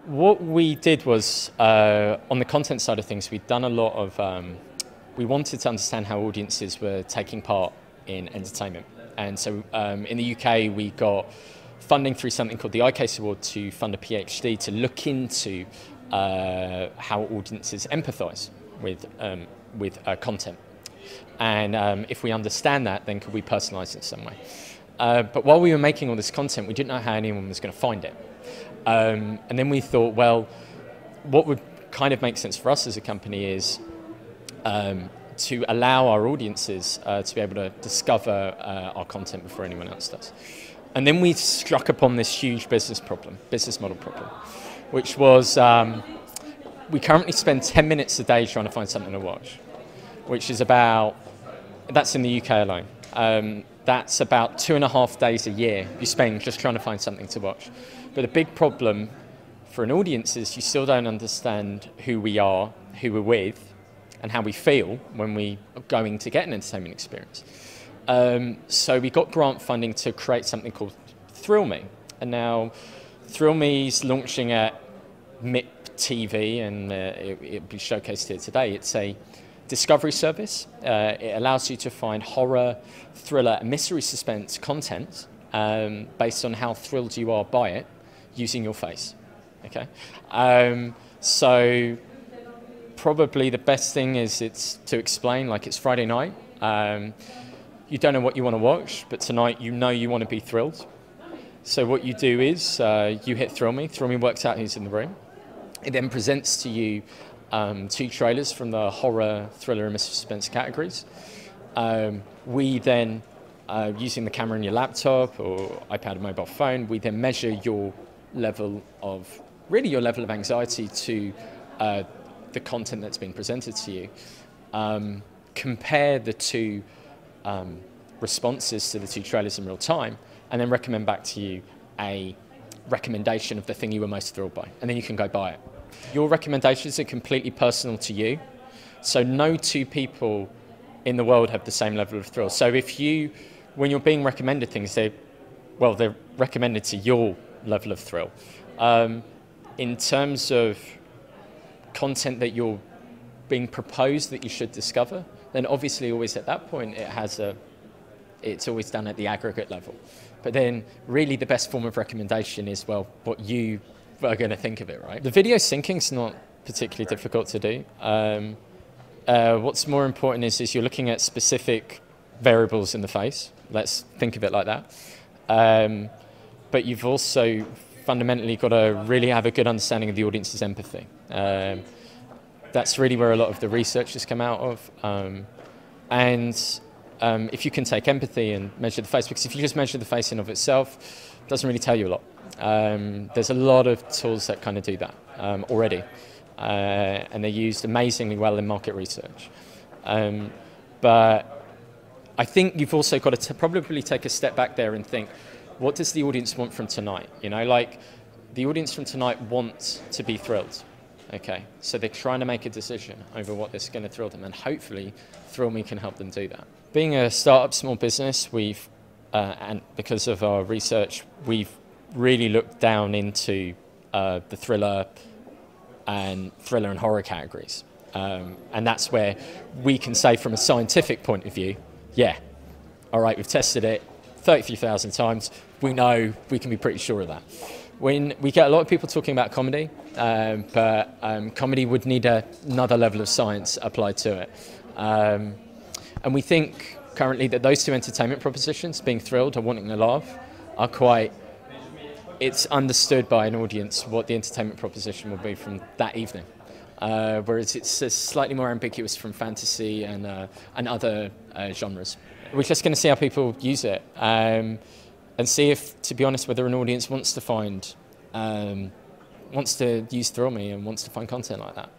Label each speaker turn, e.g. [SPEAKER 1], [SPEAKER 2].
[SPEAKER 1] What we did was, on the content side of things, we'd done a lot of, we wanted to understand how audiences were taking part in entertainment. And so in the UK, we got funding through something called the iCase Award to fund a PhD to look into how audiences empathise with content. And if we understand that, then could we personalise it in some way? But while we were making all this content, we didn't know how anyone was going to find it. And then we thought, well, what would kind of make sense for us as a company is to allow our audiences to be able to discover our content before anyone else does. And then we struck upon this huge business model problem, which was we currently spend 10 minutes a day trying to find something to watch, which is about, that's in the UK alone. That's about 2.5 days a year you spend just trying to find something to watch. But the big problem for an audience is you still don't understand who we are, who we're with, and how we feel when we are going to get an entertainment experience. So we got grant funding to create something called Thrill Me. And now Thrill Me's launching at MIPTV, and it'll be showcased here today. It's a discovery service. It allows you to find horror, thriller, and mystery suspense content based on how thrilled you are by it using your face. Okay, so probably the best thing is it's to explain, like, it's Friday night. You don't know what you want to watch, but tonight you know you want to be thrilled. So what you do is you hit Thrill Me. Thrill Me works out who's in the room. It then presents to you 2 trailers from the horror, thriller, and mystery suspense categories. We then, using the camera in your laptop or iPad or mobile phone, we then measure your level of, really your level of anxiety to the content that's being presented to you. Compare the 2 responses to the 2 trailers in real time, and then recommend back to you a recommendation of the thing you were most thrilled by, and then you can go buy it. Your recommendations are completely personal to you, so no 2 people in the world have the same level of thrill. So if you, when you're being recommended things, they're recommended to your level of thrill. In terms of content that you're being proposed that you should discover, then obviously always at that point it's always done at the aggregate level. But then really the best form of recommendation is, well, what you are going to think of it, right? The video syncing's not particularly difficult to do. What's more important is you're looking at specific variables in the face. Let's think of it like that. But you've also fundamentally got to really have a good understanding of the audience's empathy. That's really where a lot of the research has come out of. If you can take empathy and measure the face, because if you just measure the face in of itself, it doesn't really tell you a lot. There's a lot of tools that kind of do that already, and they're used amazingly well in market research. But I think you've also got to probably take a step back there and think, what does the audience want from tonight? You know, like, the audience from tonight wants to be thrilled. Okay, so they're trying to make a decision over what is going to thrill them, and hopefully Thrill Me can help them do that. Being a startup small business, we've, and because of our research, we've really looked down into the thriller and horror categories. And that's where we can say from a scientific point of view, yeah, all right, we've tested it 33,000 times, we know, we can be pretty sure of that. When we get a lot of people talking about comedy, but comedy would need another level of science applied to it. And we think currently that those 2 entertainment propositions, being thrilled or wanting to laugh, are quite, it's understood by an audience what the entertainment proposition will be from that evening. Whereas it's slightly more ambiguous from fantasy and other genres. We're just going to see how people use it. And see if, to be honest, whether an audience wants to find, wants to use Thrill Me and wants to find content like that.